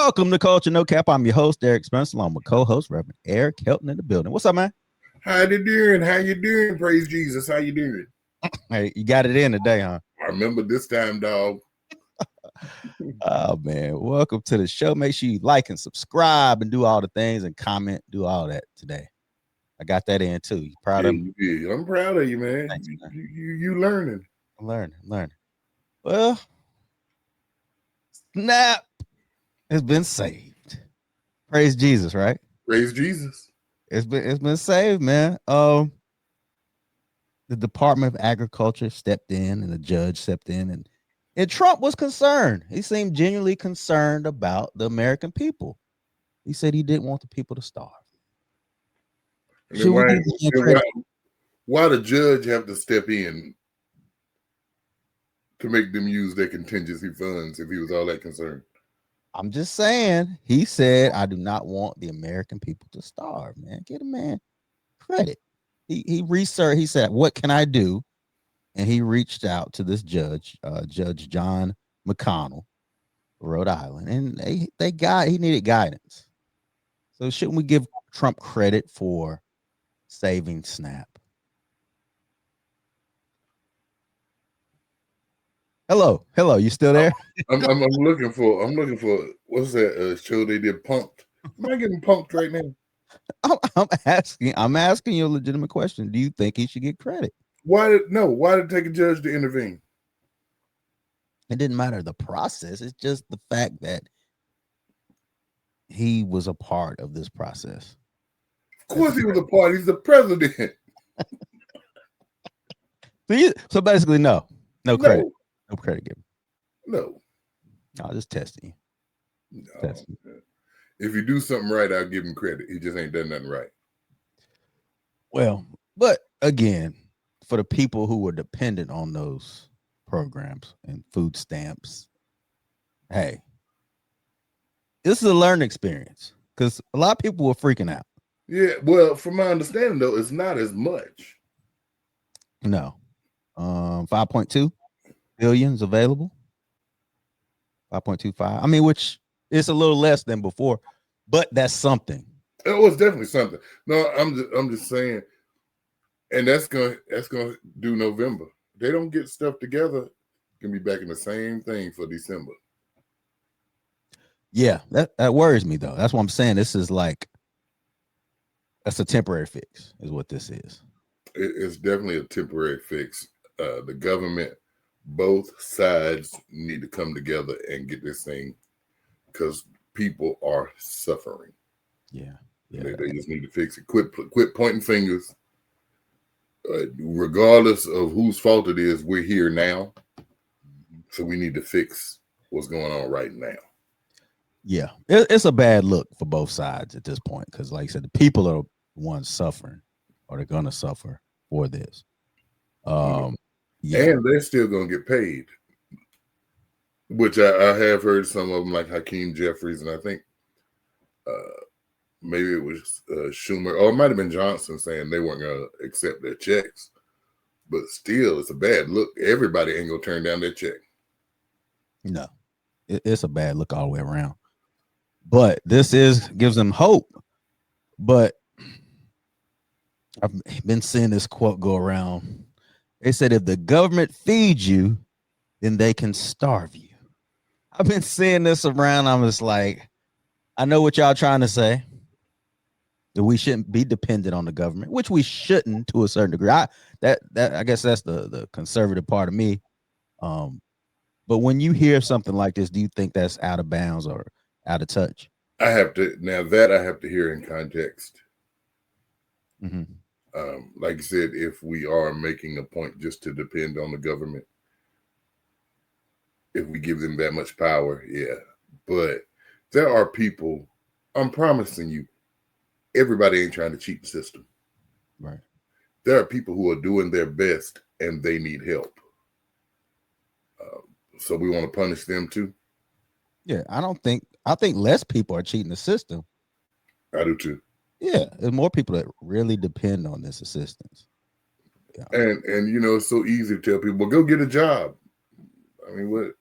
Welcome to Culture No Cap. I'm your host, Eric Spencer, along with co-host Reverend Eric Helton in the building. What's up, man? How you doing? How you doing? Praise Jesus. How you doing? Hey, you got it in today, huh? I remember this time, dog. Oh, man. Welcome to the show. Make sure you like and subscribe and do all the things and comment, do all that today. I got that in, too. You proud of me? Yeah, I'm proud of you, man. Thanks, man. You learning. I'm learning. Well, snap has been saved. Praise Jesus, right? Praise Jesus. It's been saved, man. The Department of Agriculture stepped in and the judge stepped in and Trump was concerned. He seemed genuinely concerned about the American people. He said he didn't want the people to starve. Why the judge have to step in to make them use their contingency funds if he was all that concerned? I'm just saying, he said, I do not want the American people to starve, man. Get a man credit. He researched, he said, what can I do? And he reached out to this judge, Judge John McConnell, Rhode Island, and he needed guidance. So shouldn't we give Trump credit for saving SNAP? Hello, you still there? I'm looking for what's that show they did, Punked? Am I getting punked right now? I'm asking you a legitimate question. Do you think he should get credit? Why did it take a judge to intervene? It didn't matter the process. It's just the fact that he was a part of this process. Of course he was a part. He's the president. So basically, no credit. No credit given. No. I'll just testing you. No. Testing. If you do something right, I'll give him credit. He just ain't done nothing right. Well, but again, for the people who were dependent on those programs and food stamps, hey, this is a learning experience because a lot of people were freaking out. Yeah, well, from my understanding, though, it's not as much. No. 5.2 billions available. 5.25. I mean, which is a little less than before, but that's something. It was definitely something. No, I'm just saying, and that's gonna do November. They don't get stuff together, can be back in the same thing for December. Yeah, that worries me though. That's what I'm saying. This is that's a temporary fix, is what this is. It's definitely a temporary fix. The government, both sides need to come together and get this thing, because people are suffering. Yeah. They just need to fix it. Quit pointing fingers. Regardless of whose fault it is, we're here now, so we need to fix what's going on right now. Yeah, it's a bad look for both sides at this point, because, like I said, the people are the ones suffering, or they're gonna suffer for this. And they're still gonna get paid, which I have heard some of them, like Hakeem Jeffries, and I think maybe it was Schumer, or it might have been Johnson, saying they weren't gonna accept their checks. But still, it's a bad look. Everybody ain't gonna turn down their check. No, it's a bad look all the way around. But this gives them hope. But I've been seeing this quote go around. They said, if the government feeds you, then they can starve you. I've been seeing this around. I'm just like, I know what y'all trying to say, that we shouldn't be dependent on the government, which we shouldn't to a certain degree. I guess that's the conservative part of me. But when you hear something like this, do you think that's out of bounds or out of touch? I have to hear in context. Mm-hmm. Like you said, if we are making a point just to depend on the government, if we give them that much power, yeah. But there are people, I'm promising you, everybody ain't trying to cheat the system. Right. There are people who are doing their best and they need help. So we want to punish them too? Yeah, I think less people are cheating the system. I do too. Yeah, there's more people that really depend on this assistance. Yeah. And you know, it's so easy to tell people, well, go get a job. I mean,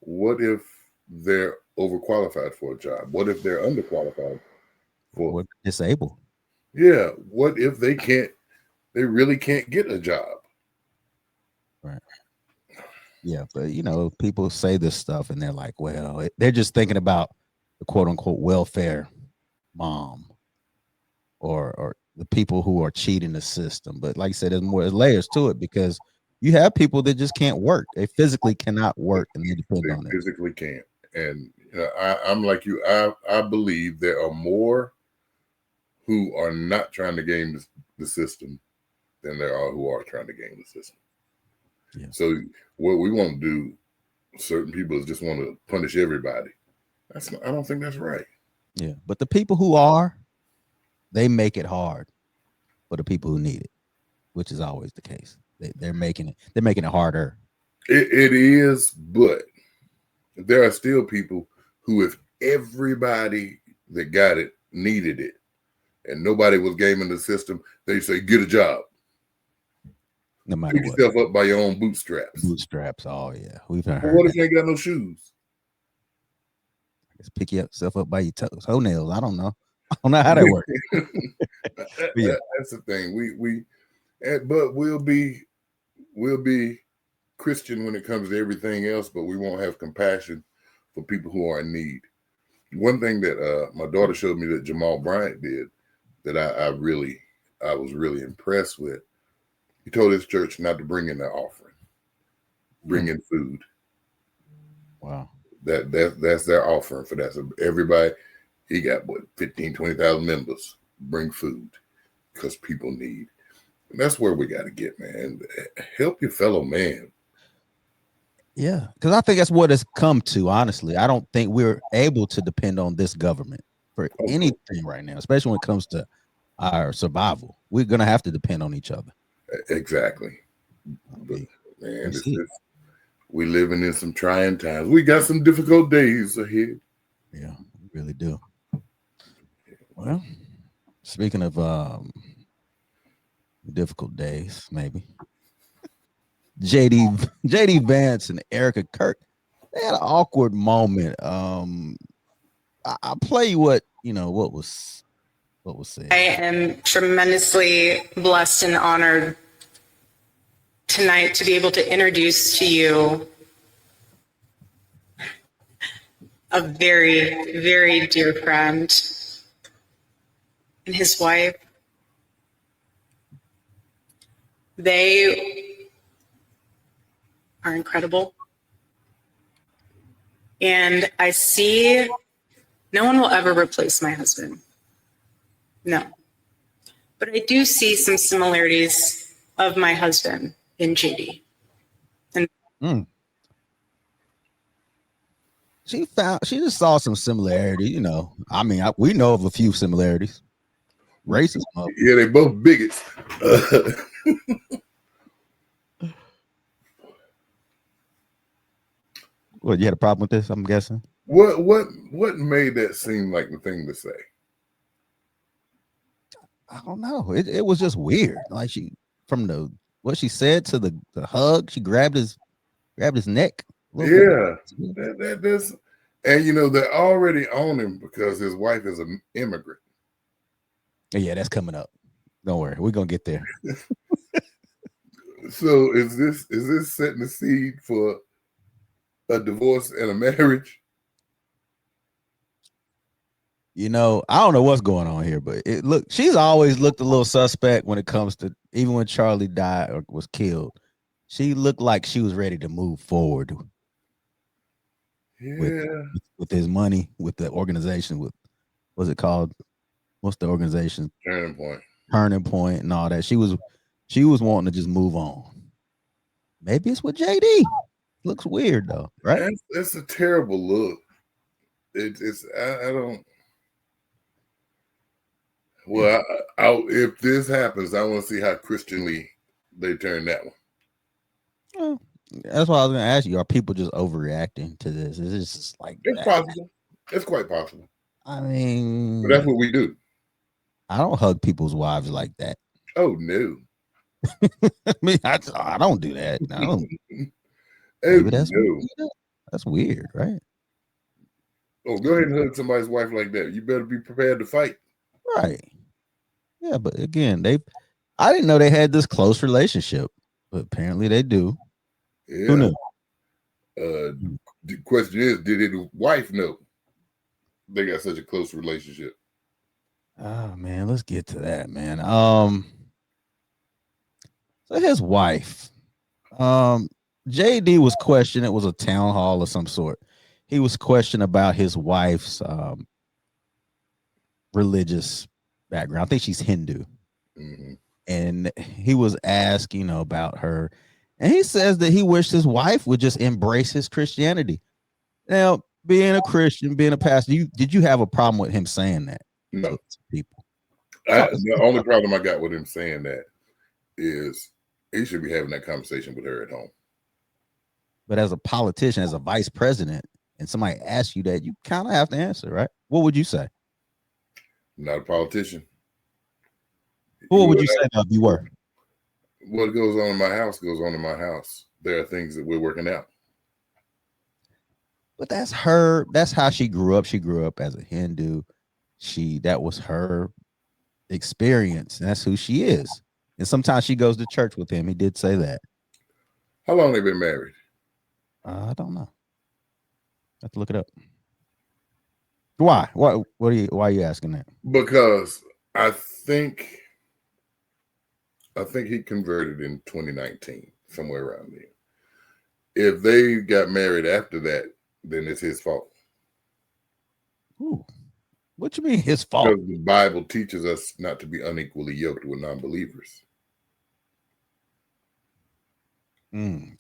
what if there overqualified for a job? What if they're underqualified for? We're disabled. Yeah. What if they really can't get a job? Right. Yeah, but people say this stuff and they're like, well, they're just thinking about the quote unquote welfare mom or the people who are cheating the system. But like I said, there's layers to it because you have people that just can't work. They physically cannot work and they depend They on it. physically can't. And I'm like you. I believe there are more who are not trying to game the system than there are who are trying to game the system. Yeah. So what we won't do, certain people just want to punish everybody. I don't think that's right. Yeah. But the people who are, they make it hard for the people who need it, which is always the case. They're making it harder. It is, but there are still people who, if everybody that got it needed it and nobody was gaming the system, they say, get a job. No matter Pick what. yourself up by your own bootstraps. Bootstraps. Oh, yeah. We've heard But what if that. you ain't got no shoes? Just pick yourself up by your toenails. I don't know. I don't know how that works. Yeah. That's the thing. But we'll be Christian when it comes to everything else, but we won't have compassion for people who are in need. One thing that my daughter showed me that Jamal Bryant did that I was really impressed with. He told his church not to bring in their offering, bring in food. Wow. That's their offering for that. So everybody, he got 15,000-20,000 members. Bring food because people need. And that's where we got to get, man. Help your fellow man. Yeah, because I think that's what it's come to. Honestly, I don't think we're able to depend on this government for anything right now, especially when it comes to our survival. We're gonna have to depend on each other. Exactly. But man, we living in some trying times. We got some difficult days ahead. Yeah, we really do. Well, speaking of difficult days, maybe JD Vance and Erika Kirk, they had an awkward moment. I'll play you what was said. I am tremendously blessed and honored tonight to be able to introduce to you a very, very dear friend and his wife. They are incredible. And I see no one will ever replace my husband. No. But I do see some similarities of my husband in JD. And she just saw some similarity, I mean, we know of a few similarities. Racism. Yeah, they both bigots. What, you had a problem with this, I'm guessing? What made that seem like the thing to say? I don't know. It was just weird. Like what she said to the hug, she grabbed his neck. Yeah, that's and they're already on him because his wife is an immigrant. Yeah, that's coming up. Don't worry, we're gonna get there. So is this setting the seed for a divorce and a marriage? I don't know what's going on here, but she's always looked a little suspect when it comes to, even when Charlie died or was killed. She looked like she was ready to move forward. Yeah. With his money, with the organization, what's it called? What's the organization? Turning Point and all that. She was wanting to just move on. Maybe it's with JD. Looks weird though, right? That's a terrible look. It's I don't. Well, if this happens, I want to see how Christianly they turn that one. Well, that's why I was going to ask you: are people just overreacting to this? Is this just like it's possible? It's quite possible. I mean, but that's what we do. I don't hug people's wives like that. Oh no! I mean, I don't do that. I don't. Maybe that's weird, right? Oh, go ahead and hug somebody's wife like that. You better be prepared to fight. Right. Yeah, but again, I didn't know they had this close relationship, but apparently they do. Yeah. Who knew? The question is, did his wife know they got such a close relationship? Oh man, let's get to that, man. So his wife, JD was questioned. It was a town hall of some sort. He was questioned about his wife's religious background. I think she's Hindu. Mm-hmm. And he was asked, about her. And he says that he wished his wife would just embrace his Christianity. Now, being a Christian, being a pastor, did you have a problem with him saying that No. to people? The only problem I got with him saying that is he should be having that conversation with her at home. But as a politician, as a vice president, and somebody asks you that, you kind of have to answer, right? What would you say? I'm not a politician. What would you say if you were? What goes on in my house goes on in my house. There are things that we're working out. But that's her. That's how she grew up. She grew up as a Hindu. That was her experience. And that's who she is. And sometimes she goes to church with him. He did say that. How long they been married? I don't know. I have to look it up. Why? Why are you asking that? Because I think he converted in 2019, somewhere around there. If they got married after that, then it's his fault. Ooh. What you mean his fault? Because the Bible teaches us not to be unequally yoked with non-believers.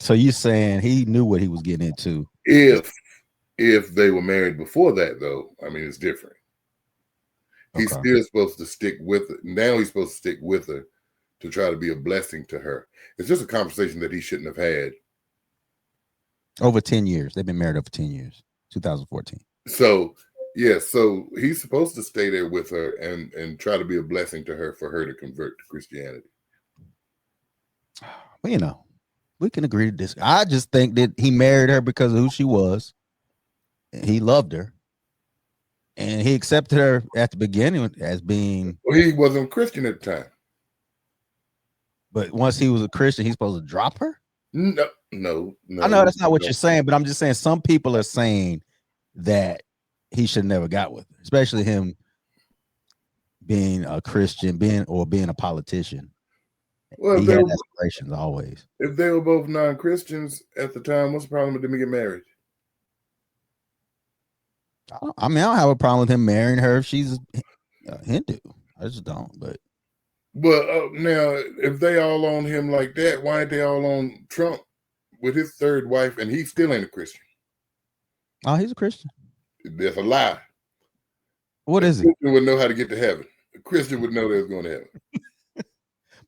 So you're saying he knew what he was getting into? If they were married before that, though, I mean, it's different. He's still supposed to stick with it. Now he's supposed to stick with her to try to be a blessing to her. It's just a conversation that he shouldn't have had. Over 10 years. They've been married over 10 years. 2014. So he's supposed to stay there with her and try to be a blessing to her for her to convert to Christianity. Well, we can agree to this. I just think that he married her because of who she was. He loved her. And he accepted her at the beginning as being... Well, he wasn't a Christian at the time. But once he was a Christian, he's supposed to drop her? No. I know that's not what you're saying, but I'm just saying some people are saying that he should never got with her, especially him being a Christian, being a politician. Well, he had aspirations always. If they were both non-Christians at the time, what's the problem with them getting married? I don't have a problem with him marrying her if she's Hindu. I just don't. But now, if they all on him like that, why ain't they all on Trump with his third wife and he still ain't a Christian? Oh, he's a Christian. That's a lie. What is it? A Christian would know how to get to heaven. A Christian would know they was going to heaven.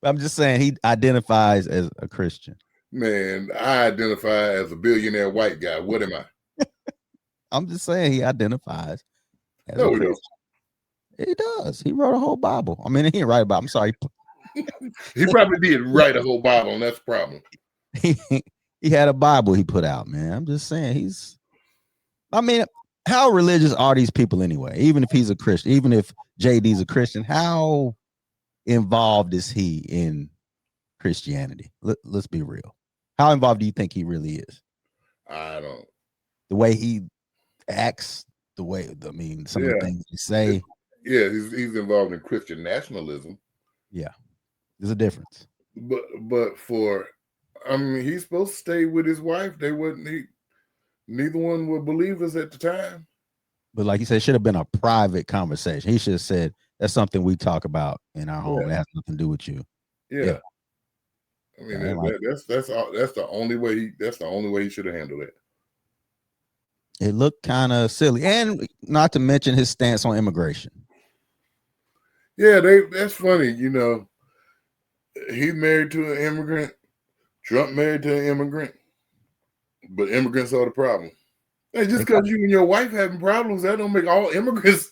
I'm just saying he identifies as a Christian. Man, I identify as a billionaire white guy. What am I? I'm just saying he identifies as a Christian. He does. He wrote a whole Bible. I mean, he didn't write a Bible. I'm sorry. He probably did write a whole Bible, and that's the problem. He had a Bible he put out, man. I'm just saying how religious are these people anyway? Even if he's a Christian, even if JD's a Christian, how involved is he in Christianity? Let's be real. How involved do you think he really is? I don't. The way he acts, some of the things he say. Yeah, he's involved in Christian nationalism. Yeah, there's a difference. But he's supposed to stay with his wife. Neither one were believers at the time. But like you said, it should have been a private conversation. He should have said, that's something we talk about in our home. It has nothing to do with you. Yeah. I mean, that's the only way he should have handled it. It looked kind of silly. And not to mention his stance on immigration. Yeah, that's funny. He married to an immigrant. Trump married to an immigrant. But immigrants are the problem. Hey, just because you and your wife having problems, that don't make all immigrants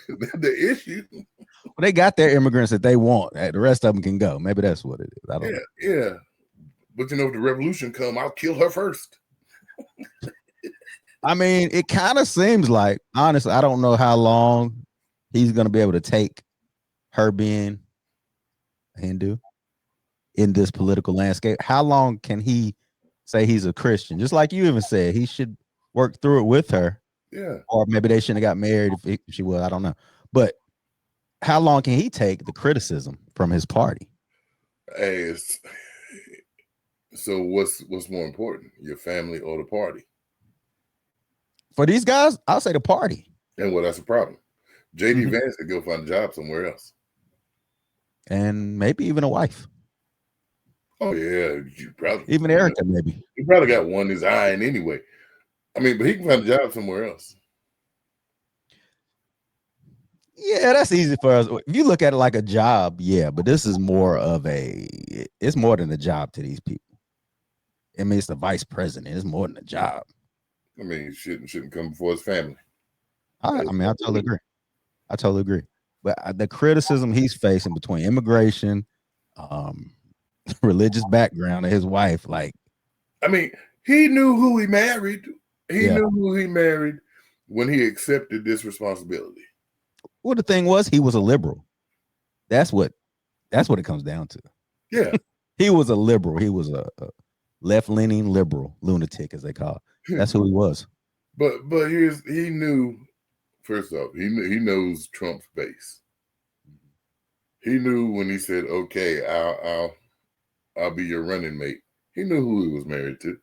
the issue. Well, they got their immigrants that they want. The rest of them can go. Maybe that's what it is. I don't know. Yeah. But if the revolution come, I'll kill her first. I mean, it kind of seems like, honestly, I don't know how long he's going to be able to take her being Hindu in this political landscape. How long can he say he's a Christian? Just like you even said, he should work through it with her. Yeah. Or maybe they shouldn't have got married if she was. I don't know. But how long can he take the criticism from his party? Hey, so what's more important, your family or the party? For these guys, I'll say the party. And well, that's a problem. JD Vance could go find a job somewhere else. And maybe even a wife. Oh yeah, you probably Even Erika, maybe. He probably got one in his eye in anyway. I mean, but he can find a job somewhere else. Yeah, that's easy for us. If you look at it like a job, yeah, but this is more of it's more than a job to these people. I mean, it's the vice president. It's more than a job. I mean, he shouldn't come before his family. I mean, I totally agree. I totally agree. But the criticism he's facing between immigration, religious background of his wife, like, I mean, he knew who he married. He knew who he married when he accepted this responsibility. Well, the thing was, he was a liberal. That's what it comes down to. Yeah. He was a liberal. He was a left-leaning liberal, lunatic, as they call it. That's who he was. But he knew, first off, he knows Trump's base. He knew when he said, "Okay, I'll be your running mate." He knew who he was married to,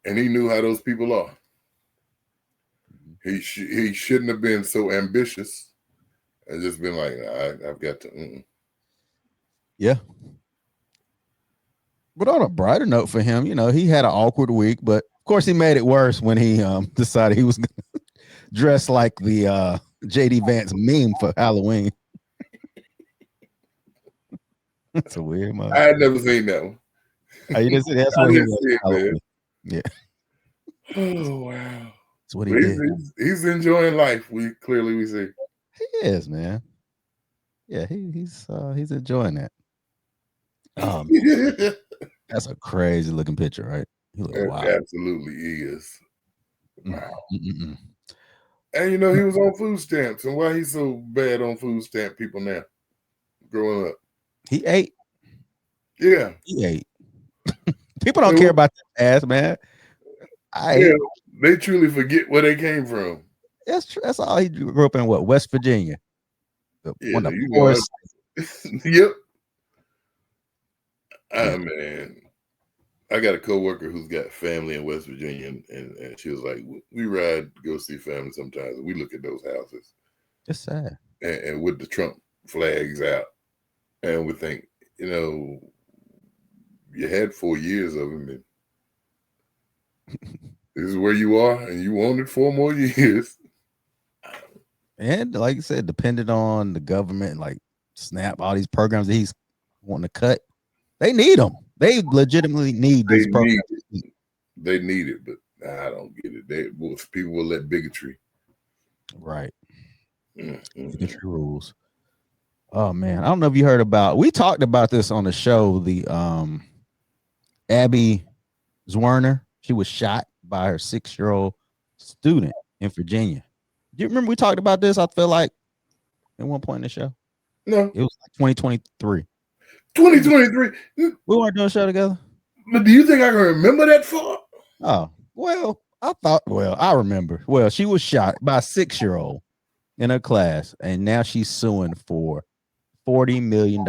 and he knew how those people are. He shouldn't have been so ambitious and just been like, "I've got to." Yeah. But on a brighter note for him, he had an awkward week, but of course he made it worse when he decided he was going to dress like the JD Vance meme for Halloween. That's a weird one. I had never seen that one. Oh, you didn't see that? That's what he was. Yeah. Oh wow. That's what he did. He's enjoying life. We see. He is, man. Yeah, he's enjoying that. That's a crazy looking picture, right? He looks wild. Absolutely is. Wow. And he was on food stamps. And why he's so bad on food stamp people now? Growing up. He ate. Yeah. He ate. People don't care about that ass, man. They truly forget where they came from. That's all. He grew up in West Virginia. One of the poorest. Yep. Man, I got a coworker who's got family in West Virginia, and she was like, "We ride to go see family sometimes, and we look at those houses. It's sad, and with the Trump flags out, and we think, you had 4 years of him, and this is where you are, and you wanted 4 more years." And like you said, depended on the government, like SNAP, all these programs that he's wanting to cut. They need them. They legitimately need this program. They need it, but I don't get it. People will let bigotry. Right. Bigotry rules. Oh man, I don't know if you heard about. We talked about this on the show. The Abby Zwerner. She was shot by her 6-year-old student in Virginia. Do you remember we talked about this? I feel like at one point in the show. No, it was like 2023. 2023. We weren't doing a show together. But do you think I can remember that far? Oh, well, I remember. Well, she was shot by a 6-year-old in her class, and now she's suing for $40 million.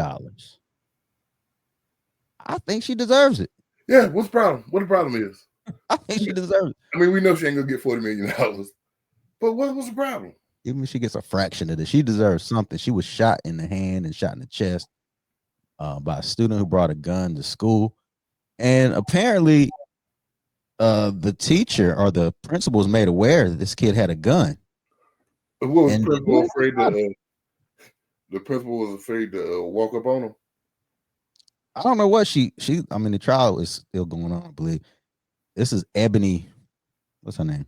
I think she deserves it. Yeah, what's the problem? What the problem is? I think she deserves it. I mean, we know she ain't gonna get $40 million, but what's the problem? Even if she gets a fraction of this, she deserves something. She was shot in the hand and shot in the chest by a student who brought a gun to school, and apparently, the teacher or the principal was made aware that this kid had a gun. What was the principal afraid to? The principal was afraid to walk up on him. I don't know what she. I mean, the trial is still going on. I believe this is Ebony. What's her name?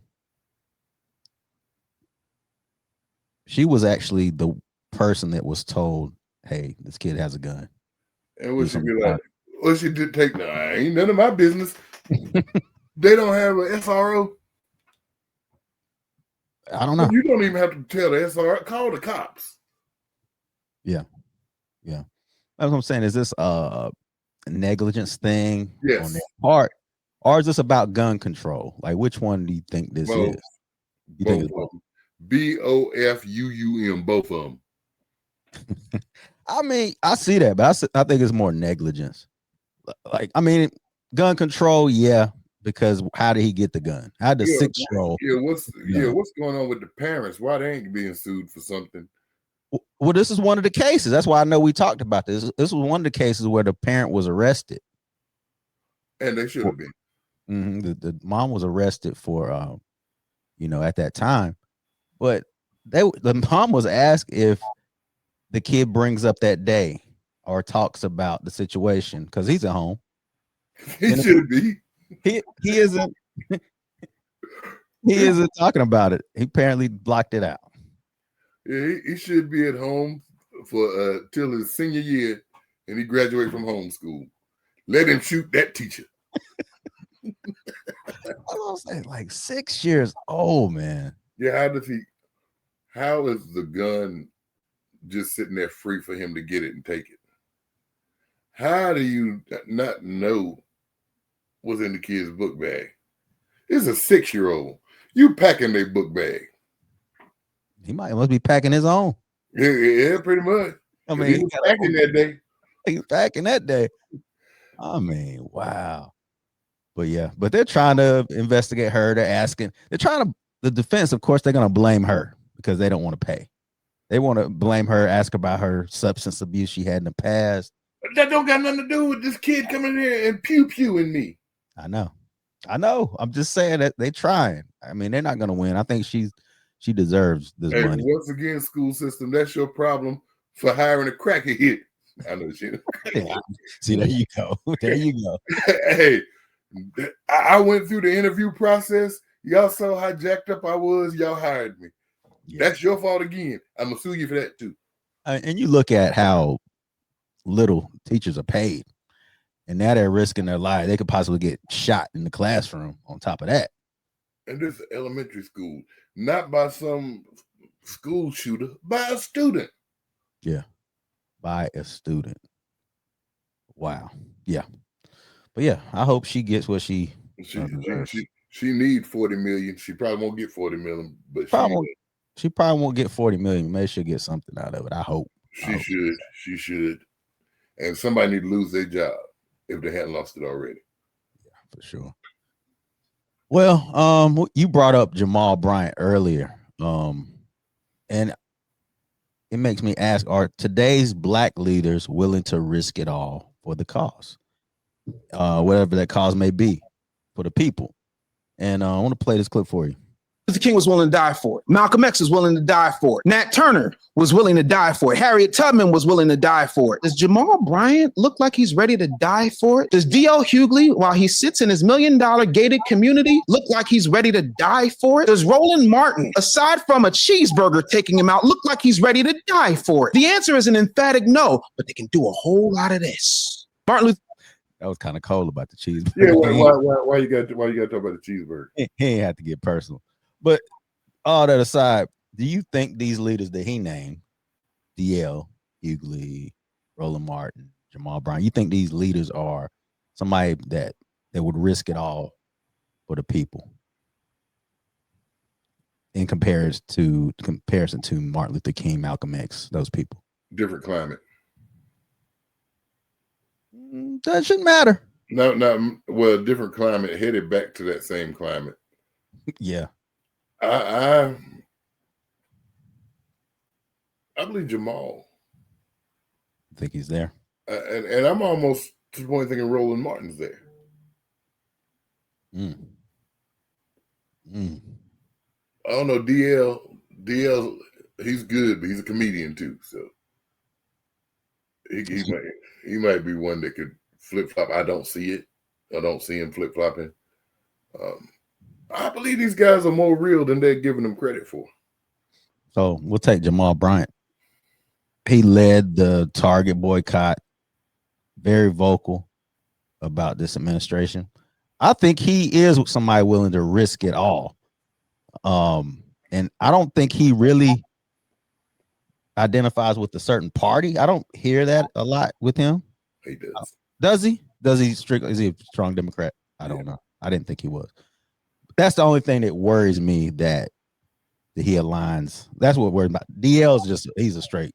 She was actually the person that was told, "Hey, this kid has a gun." And what she be like? Well, she did take. Nah, ain't none of my business. They don't have an SRO. I don't know. You don't even have to tell the SR. Call the cops. Yeah. That's what I'm saying. Is this a negligence thing on their Yes. part, or is this about gun control? Like, which one do you think this Both. is? You Both think of them. BOFUUM, both of them. I mean, I see that, but I think it's more negligence. Like, I mean, gun control, yeah, because how did he get the gun? How did the 6-year-old? What's going on with the parents? Why they ain't being sued for something? Well, this is one of the cases. That's why I know we talked about this. This was one of the cases where the parent was arrested. And they should have been. Mm-hmm. The mom was arrested for, at that time. But the mom was asked if the kid brings up that day or talks about the situation because he's at home. He should be. He isn't. He isn't talking about it. He apparently blocked it out. Yeah, he should be at home for till his senior year, and he graduated from homeschool. Let him shoot that teacher. I was saying, like 6 years old, man. Yeah, how is the gun just sitting there free for him to get it and take it? How do you not know what's in the kid's book bag? It's a 6-year-old. You packing their book bag. He must be packing his own. Yeah, pretty much. I mean, he was packing that day. He's packing that day. I mean, wow. But they're trying to investigate her. The defense, of course, they're going to blame her because they don't want to pay. They want to blame her, ask about her substance abuse she had in the past. That don't got nothing to do with this kid coming here and pew-pewing me. I know. I'm just saying that they're trying. I mean, they're not going to win. I think she deserves this money. Once again, school system, that's your problem for hiring a crackhead. I know she. See, there you go. There you go. Hey, I went through the interview process. Y'all saw how jacked up I was. Y'all hired me. Yeah. That's your fault again. I'm gonna sue you for that too. And you look at how little teachers are paid, and now they're risking their life. They could possibly get shot in the classroom on top of that. And this is elementary school, not by some school shooter, by a student. Yeah, by a student. Wow. Yeah. But yeah, I hope she gets what she need 40 million. She probably won't get 40 million, but she probably won't get 40 million. Maybe she'll get something out of it. I hope. She should. And somebody need to lose their job if they hadn't lost it already. Yeah, for sure. Well, you brought up Jamal Bryant earlier. And it makes me ask, are today's black leaders willing to risk it all for the cause? Whatever that cause may be for the people. And I want to play this clip for you. Luther King was willing to die for it. Malcolm X was willing to die for it. Nat Turner was willing to die for it. Harriet Tubman was willing to die for it. Does Jamal Bryant look like he's ready to die for it? Does D.L. Hughley, while he sits in his $1 million gated community, look like he's ready to die for it? Does Roland Martin, aside from a cheeseburger taking him out, look like he's ready to die for it? The answer is an emphatic no, but they can do a whole lot of this. Martin Luther. That was kind of cold about the cheeseburger. Yeah, why you got to talk about the cheeseburger? He ain't have to get personal. But all that aside, do you think these leaders that he named, D.L. Hughley, Roland Martin, Jamal Bryant, you think these leaders are somebody that would risk it all for the people in comparison to Martin Luther King, Malcolm X, those people? Different climate. That shouldn't matter. Well, different climate headed back to that same climate. Yeah. I believe Jamal. I think he's there. And I'm almost to the point of thinking Roland Martin's there. I don't know, DL, he's good, but he's a comedian too. So he might be one that could flip-flop. I don't see it. I don't see him flip-flopping. I believe these guys are more real than they're giving them credit for. So we'll take Jamal Bryant. He led the Target boycott, very vocal about this administration. I think he is somebody willing to risk it all. and I don't think he really identifies with a certain party. I don't hear that a lot with him. He does. Does he? Does he strictly? Is he a strong Democrat? I don't know. I didn't think he was. That's the only thing that worries me, that he aligns. That's what worries about. DL's just, he's a straight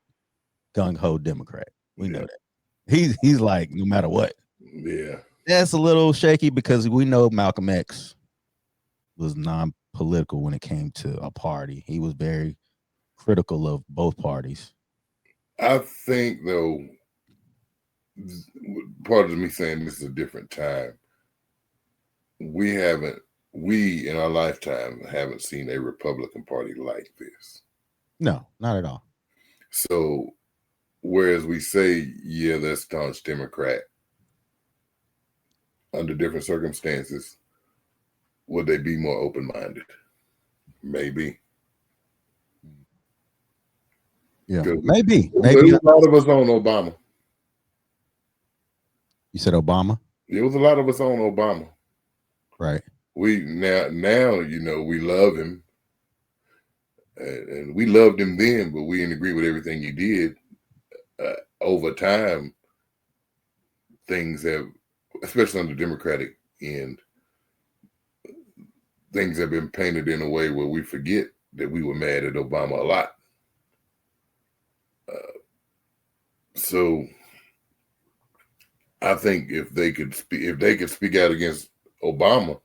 gung ho Democrat. We know that. He's like, no matter what. Yeah. That's a little shaky because we know Malcolm X was non-political when it came to a party. He was very critical of both parties. I think, though, part of me saying this is a different time, we in our lifetime haven't seen a Republican Party like this. No, not at all. So whereas we say, yeah, they're staunch Democrat, under different circumstances, would they be more open-minded? Maybe. Yeah, maybe. There was a lot of us on Obama. You said Obama? There was a lot of us on Obama. Right. We now we love him, and we loved him then, but we didn't agree with everything he did. Over time, things have, especially on the Democratic end, things have been painted in a way where we forget that we were mad at Obama a lot. So I think if they could speak out against Obama,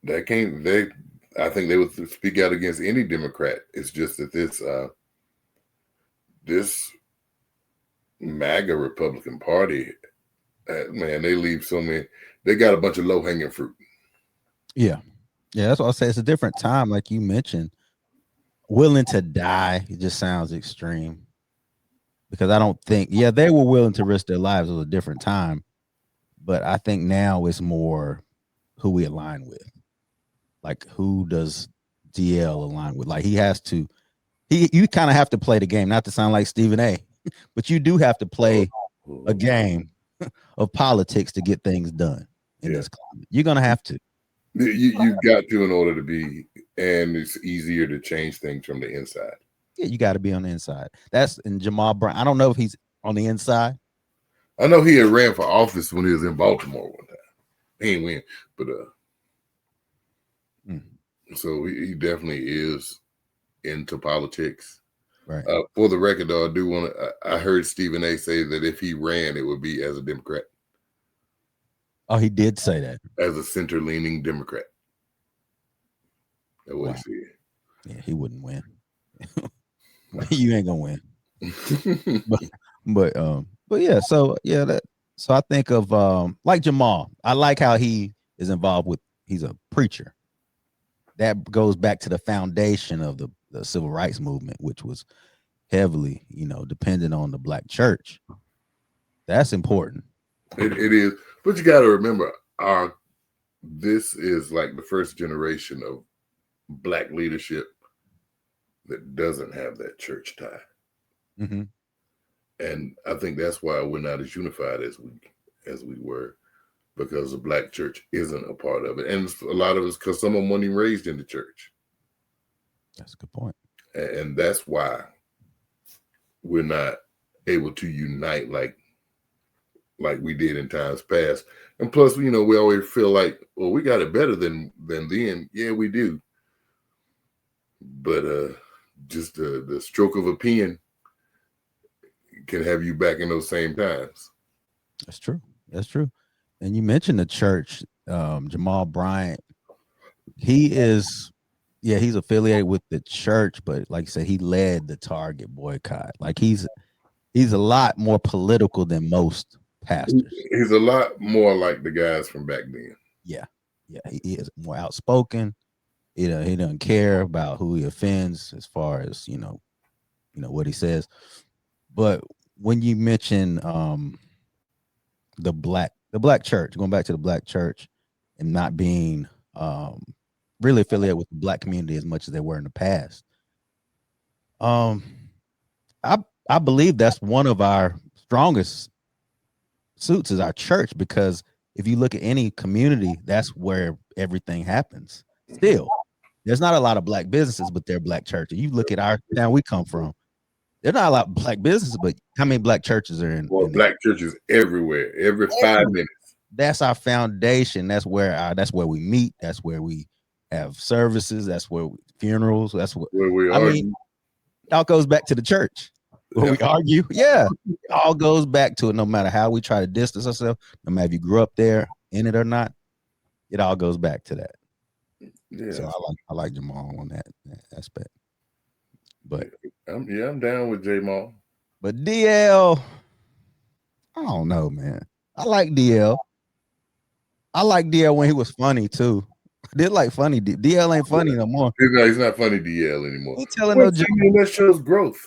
I think they would speak out against any Democrat. It's just that this MAGA Republican Party, man, they got a bunch of low-hanging fruit. Yeah, that's what I say. It's a different time, like you mentioned. Willing to die, it just sounds extreme. Because I don't think, they were willing to risk their lives. It was a different time. But I think now it's more who we align with. Like, who does DL align with? Like, you kind of have to play the game, not to sound like Stephen A, but you do have to play a game of politics to get things done in this climate. You're going to have to. You've got to, in order to be, and it's easier to change things from the inside. Yeah, you got to be on the inside. That's in Jamal Bryant. I don't know if he's on the inside. I know he had ran for office when he was in Baltimore one time. He ain't win, but so he definitely is into politics. Right. For the record, though, I heard Stephen A. say that if he ran, it would be as a Democrat. Oh, he did say that. As a center-leaning Democrat. That's what he said. Yeah, he wouldn't win. You ain't gonna win. but yeah, so I think of like Jamal. I like how he is involved with, he's a preacher. That goes back to the foundation of the civil rights movement, which was heavily, dependent on the Black church. That's important. It is, but you got to remember, this is like the first generation of Black leadership that doesn't have that church tie. Mm-hmm. And I think that's why we're not as unified as we were, because the Black church isn't a part of it. And a lot of it's because some of them weren't even raised in the church. That's a good point. And that's why we're not able to unite like we did in times past. And plus, we always feel like, well, we got it better than then. Yeah, we do. But just the stroke of a pen can have you back in those same times. That's true. And you mentioned the church, Jamal Bryant. He is, he's affiliated with the church, but like I said, he led the Target boycott. Like he's a lot more political than most pastors. He's a lot more like the guys from back then. Yeah, he is more outspoken. He doesn't care about who he offends as far as what he says. But when you mention the black church, going back to the Black church and not being really affiliated with the Black community as much as they were in the past, I believe that's one of our strongest suits is our church, because if you look at any community, that's where everything happens still. There's not a lot of black businesses, but they're black churches. You look at our town we come from. There's not a lot of black businesses, but how many black churches are in? Well, in black churches everywhere, every 5 minutes. That's our foundation. That's where we meet. That's where we have services. That's where funerals. That's what Where we I are. mean. It all goes back to the church. Where we argue. Yeah, it all goes back to it. No matter how we try to distance ourselves, no matter if you grew up there in it or not, it all goes back to that. Yeah. So I like Jamal on that aspect. But I'm down with Jamal. But DL, I don't know, man. I like DL. I like DL when he was funny too. I did like funny. DL ain't funny no more. He's not funny DL anymore. He telling no joke. That shows growth.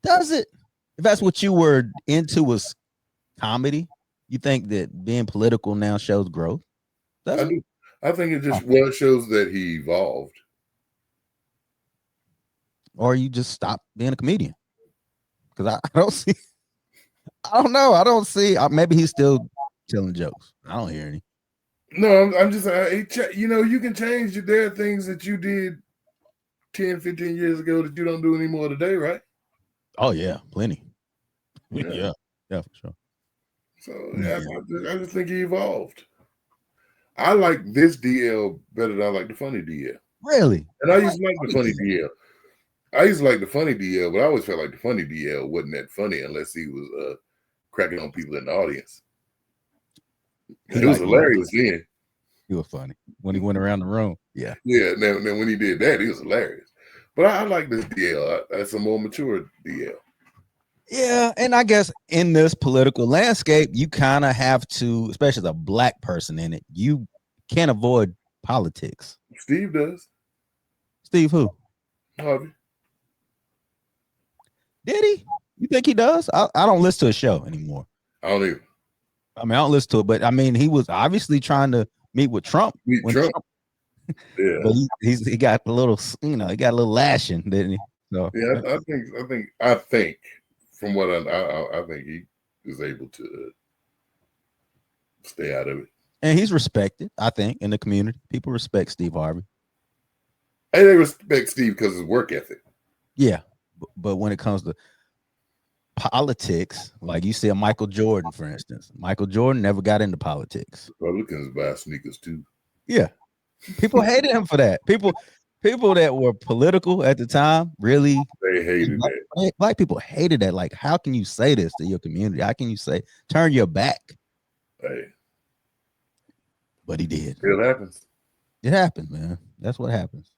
Does it? If that's what you were into was comedy, you think that being political now shows growth? I do. I think it just shows that he evolved. Or you just stop being a comedian. Because I don't see. I don't know. I don't see. Maybe he's still telling jokes. I don't hear any. No, I'm just, you can change. There are things that you did 10, 15 years ago that you don't do anymore today, right? Oh, yeah, plenty. Yeah, for sure. So, I just think he evolved. I like this DL better than I like the funny DL. Really? And I used to like the funny DL. I used to like the funny DL, but I always felt like the funny DL wasn't that funny unless he was cracking on people in the audience. It was hilarious then. He was funny when he went around the room. Yeah. Yeah. Then when he did that, he was hilarious. But I like this DL. That's a more mature DL. Yeah, and I guess in this political landscape, you kind of have to, especially as a black person in it, you can't avoid politics. Steve does. Steve who? Harvey. Did he? You think he does? I don't listen to his show anymore. I don't either. I mean, I don't listen to it, but I mean, he was obviously trying to meet with Trump. Trump. Yeah. But he got a little, he got a little lashing, didn't he? So yeah, I think from what I think he is able to stay out of it. And he's respected, I think, in the community. People respect Steve Harvey. And they respect Steve because of his work ethic. Yeah. But when it comes to politics, like you see a Michael Jordan, for instance. Michael Jordan never got into politics. Republicans buy sneakers too. Yeah. People hated him for that. People that were political at the time really they hated that. Black people hated that. Like, how can you say this to your community? How can you say turn your back? Hey. But he did. It happens. It happens, man. That's what happens.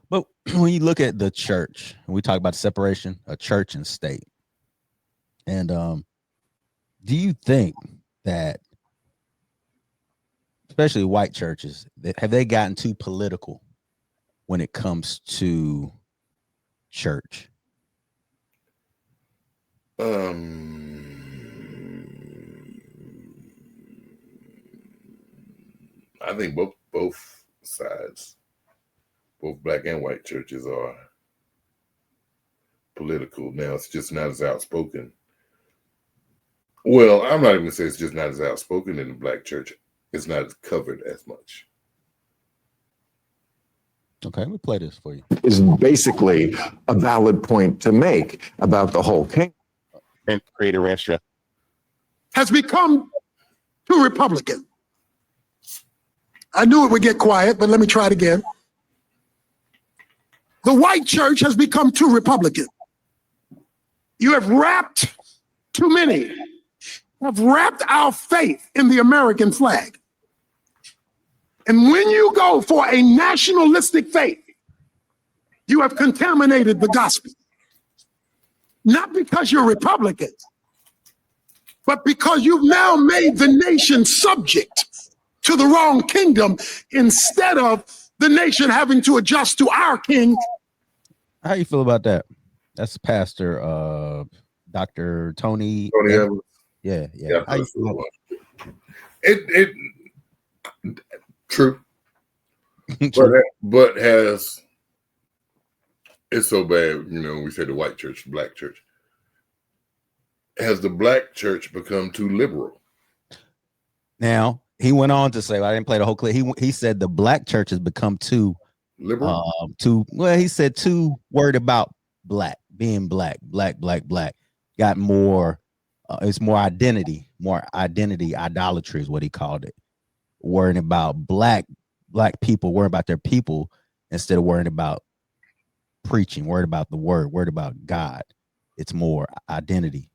But when you look at the church, and we talk about separation of church and state, and do you think that, especially white churches, have they gotten too political when it comes to church? I think both sides, both black and white churches are political. Now it's just not as outspoken. Well, I'm not even gonna say it's just not as outspoken in the black church. It's not as covered as much. Okay, let me play this for you. Is basically a valid point to make about the whole thing. And create a ranch has become too Republican. I knew it would get quiet, but let me try it again. The white church has become too Republican. You have wrapped too many, have wrapped our faith in the American flag. And when you go for a nationalistic faith, you have contaminated the gospel. Not because you're Republicans, but because you've now made the nation subject to the wrong kingdom instead of the nation having to adjust to our king. How you feel about that? That's Pastor Dr. Tony Evans. Yeah. How you feel about it? True. but it's so bad, we say the white church, the black church. Has the black church become too liberal? Now, he went on to say, I didn't play the whole clip. He said the black church has become too Liberal. he said too worried about being black. Got more. It's more identity idolatry is what he called it. Worrying about black people, worrying about their people instead of worrying about preaching, worried about the word, worried about God. It's more identity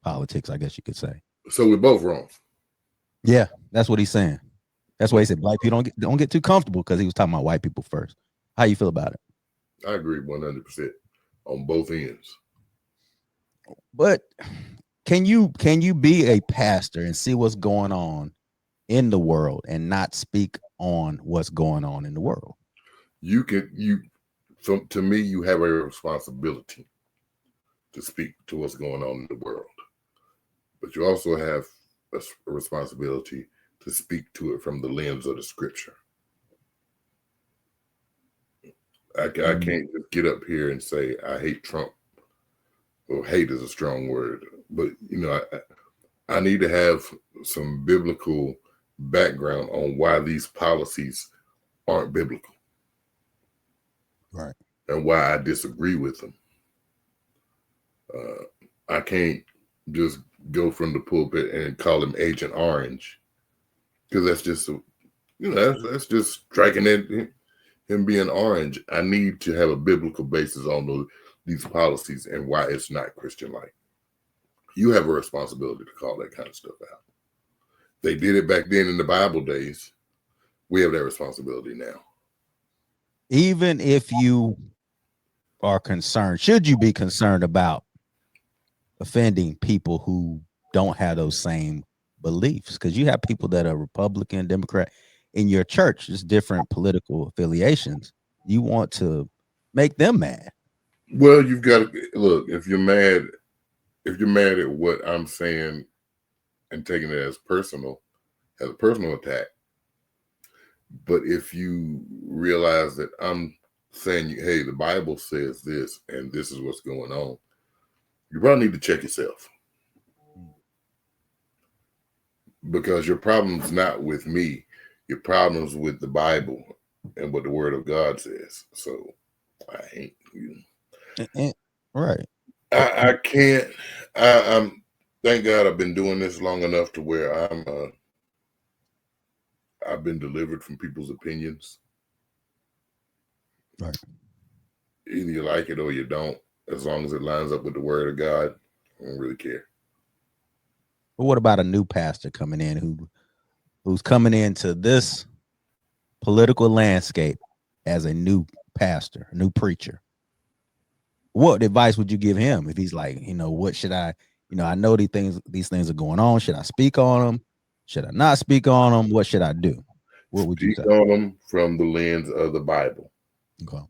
politics, I guess you could say. So we're both wrong. Yeah, that's what he's saying. That's why he said black people don't get too comfortable, because he was talking about white people first. How you feel about it? I agree 100% on both ends. But can you be a pastor and see what's going on in the world and not speak on what's going on in the world? So to me, you have a responsibility to speak to what's going on in the world, but you also have a responsibility to speak to it from the lens of the scripture. I can't just get up here and say I hate Trump. Well, hate is a strong word, but I need to have some biblical background on why these policies aren't biblical, right? And why I disagree with them. I can't just go from the pulpit and call him Agent Orange, because that's just that's just striking at him being orange. I need to have a biblical basis on these policies and why it's not Christian-like. You have a responsibility to call that kind of stuff out. They did it back then in the Bible days. We have that responsibility now. Even if you are concerned, should you be concerned about offending people who don't have those same beliefs? Because you have people that are Republican, Democrat in your church, just different political affiliations. You want to make them mad. Well, you've got to look, if you're mad at what I'm saying and taking it as a personal attack. But if you realize that I'm saying, hey, the Bible says this, and this is what's going on, you probably need to check yourself. Because your problem's not with me. Your problem's with the Bible and what the Word of God says. So I hate you. Right. I can't. I'm. Thank God I've been doing this long enough to where I've been delivered from people's opinions. Right. Either you like it or you don't. As long as it lines up with the Word of God, I don't really care. But what about a new pastor coming in who's coming into this political landscape as a new pastor, a new preacher? What advice would you give him if he's like, what should I, I know these things are going on. Should I speak on them? Should I not speak on them? What should I do? What would you say? Speak on them from the lens of the Bible. Okay.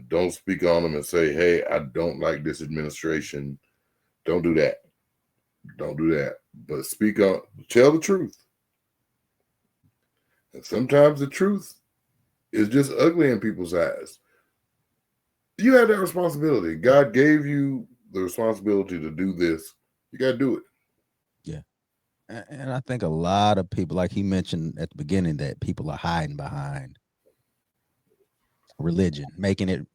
Don't speak on them and say, hey, I don't like this administration. Don't do that. Don't do that. But tell the truth. And sometimes the truth is just ugly in people's eyes. You have that responsibility. God gave you the responsibility to do this. You got to do it. Yeah. And I think a lot of people, like he mentioned at the beginning, that people are hiding behind religion, making it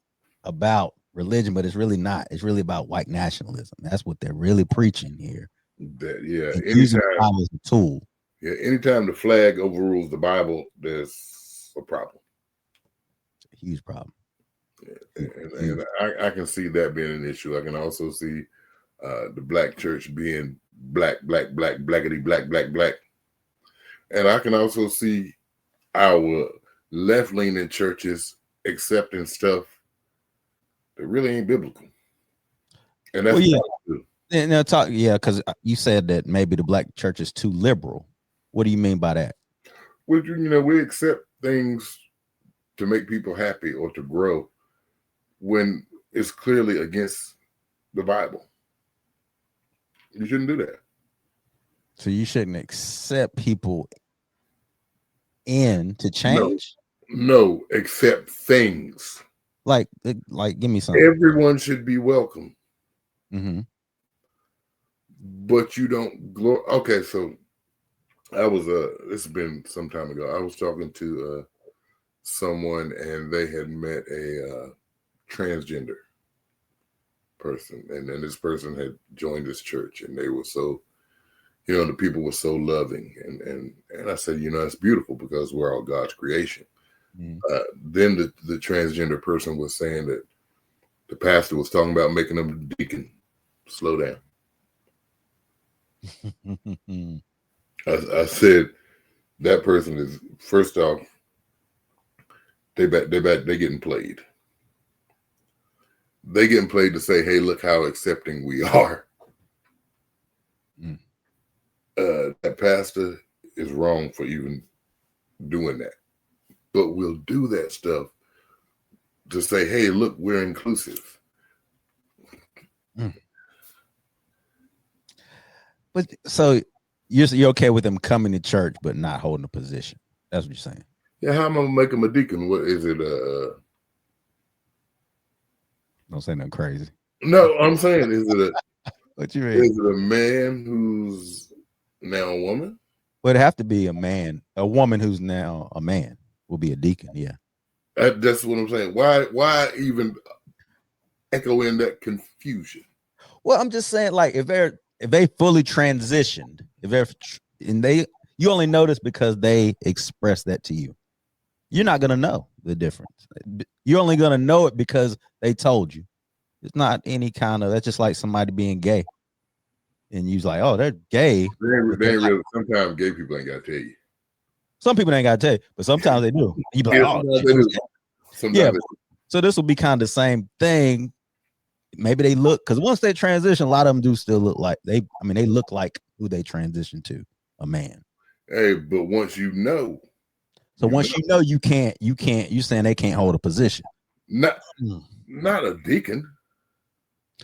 about religion, but it's really not. It's really about white nationalism. That's what they're really preaching here. Anytime as a tool. Yeah, anytime the flag overrules the Bible, there's a problem. It's a huge problem. And I can see that being an issue. I can also see the black church being blackety black. And I can also see our left-leaning churches accepting stuff that really ain't biblical. And that's because you said that maybe the black church is too liberal. What do you mean by that? Well, we accept things to make people happy or to grow when it's clearly against the Bible. You shouldn't do that. So you shouldn't accept people in to change? No, accept things. Like give me something. Everyone should be welcome. Mm-hmm. But you don't okay, so I was this has been some time ago. I was talking to someone, and they had met a transgender person, and then this person had joined this church, and they were so, the people were so loving, and I said, it's beautiful because we're all God's creation. Mm. Then the transgender person was saying that the pastor was talking about making them a deacon. Slow down. I said that person is, first off, they getting played. They getting played to say, hey, look how accepting we are. Mm. That pastor is wrong for even doing that. But we'll do that stuff to say, hey, look, we're inclusive. Mm. But so you're okay with them coming to church but not holding a position? That's what you're saying. Yeah, how am I gonna make them a deacon? What is it? Don't say nothing crazy. No, I'm saying, is it What you mean? is it a man who's now a woman? Well, it'd have to be a man. A woman who's now a man will be a deacon. Yeah. That's what I'm saying. Why even echo in that confusion? Well, I'm just saying, like, if they fully transitioned, you only notice because they express that to you. You're not gonna know the difference. You're only gonna know it because they told you. It's not any kind of, that's just like somebody being gay. And you're like, oh, they're gay. They ain't really, sometimes gay people ain't gotta tell you. Some people ain't gotta tell you, but sometimes they do. You be like, Yeah, oh, sometimes they do. Sometimes yeah. they do. So this will be kind of the same thing. Maybe they look, because once they transition, a lot of them do still look like they look like who they transition to, a man. Hey, but once you know. So once you know, you can't, you saying they can't hold a position. Not a deacon.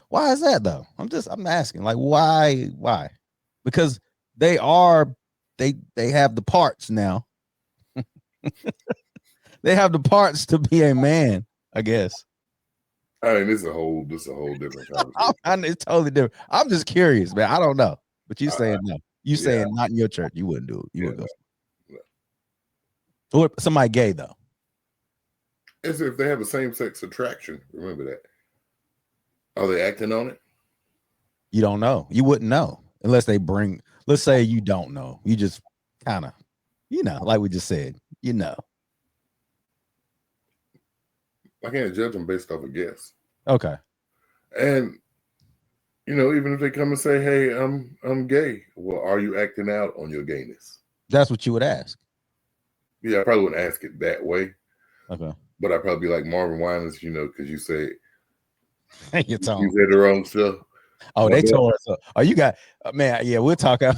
Why is that though? I'm asking, like, why? Because they have the parts now. They have the parts to be a man, I guess. I mean, this is a whole different conversation. It's totally different. I'm just curious, man. I don't know. But you saying no. You saying not in your church. You wouldn't do it. You wouldn't go. No. Or somebody gay though. As if they have a same-sex attraction. Remember that. Are they acting on it? You don't know. You wouldn't know unless they bring. Let's say you don't know. You just kind of, like we just said, I can't judge them based off a guess. Okay. And even if they come and say, "Hey, I'm gay," well, are you acting out on your gayness? That's what you would ask. Yeah, I probably wouldn't ask it that way. Okay. But I'd probably be like Marvin Winans, because you say you said the wrong stuff. Oh, they tore us up. Oh, you got man. Yeah, we'll talk. I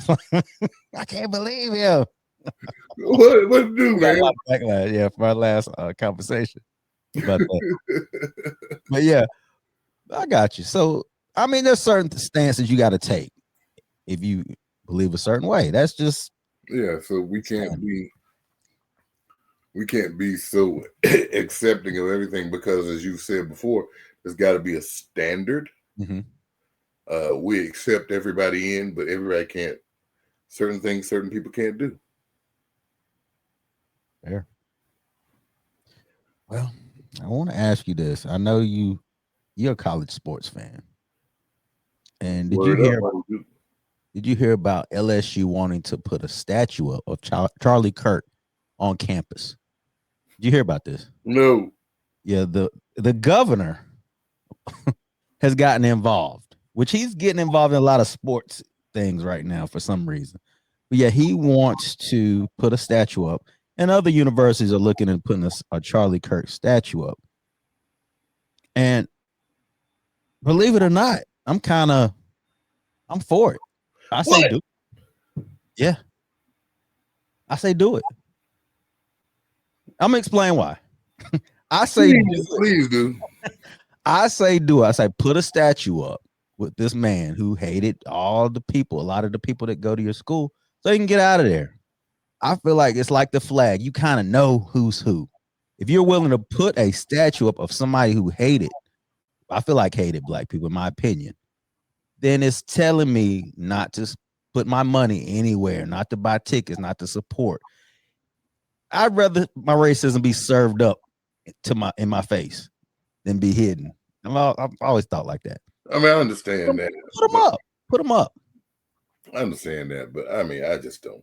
can't believe him. What do, man? Backlash, yeah, from our last conversation about that. But yeah, I got you. So I mean, there's certain stances you got to take if you believe a certain way. That's just so we can't be so accepting of everything because, as you said before, there's got to be a standard. Mm-hmm. We accept everybody in, but everybody can't. Certain things, certain people can't do. Fair. Well, I want to ask you this. I know you're a college sports fan, and did you hear about LSU wanting to put a statue up of Charlie Kirk on campus? Did you hear about this? No. Yeah, the governor has gotten involved, which he's getting involved in a lot of sports things right now for some reason. But yeah, he wants to put a statue up, and other universities are looking at putting a Charlie Kirk statue up. And believe it or not, I'm for it. I say do it. Yeah. I say do it. I'm gonna explain why. I say please do. I say do it. I say put a statue up with this man who hated all the people, a lot of the people that go to your school, so you can get out of there. I feel like it's like the flag. You kind of know who's who. If you're willing to put a statue up of somebody who hated black people, in my opinion, then it's telling me not to put my money anywhere, not to buy tickets, not to support. I'd rather my racism be served up in my face than be hidden. I've always thought like that. I mean, I understand that. Put them up. Put them up. I understand that, but I mean, I just don't.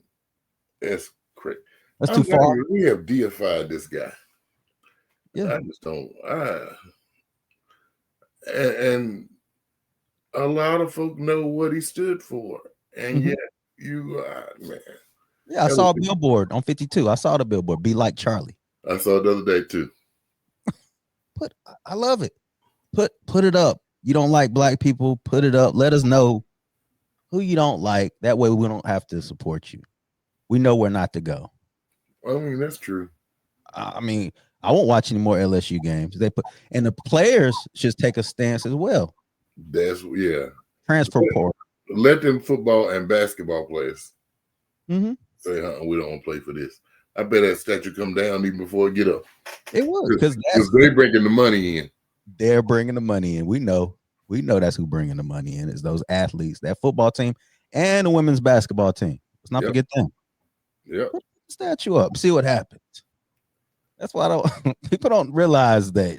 It's crazy. That's too far. We have deified this guy. Yeah. I just don't. And a lot of folk know what he stood for, and yet man. Yeah, I saw a billboard on 52. I saw the billboard. Be like Charlie. I saw it the other day too. I love it. Put it up. You don't like black people? Put it up. Let us know who you don't like. That way we don't have to support you. We know where not to go. I mean, that's true. I mean, I won't watch any more LSU games. And the players should take a stance as well. Transfer Transfer portal. Let them football and basketball players say, we don't want to play for this. I bet that statue come down even before it get up. It would, because they're bringing the money in. They're bringing the money in. We know that's who bringing the money in. Is those athletes, that football team, and the women's basketball team. Let's not forget them. Yeah. Put the statue up. See what happens. That's why people don't realize that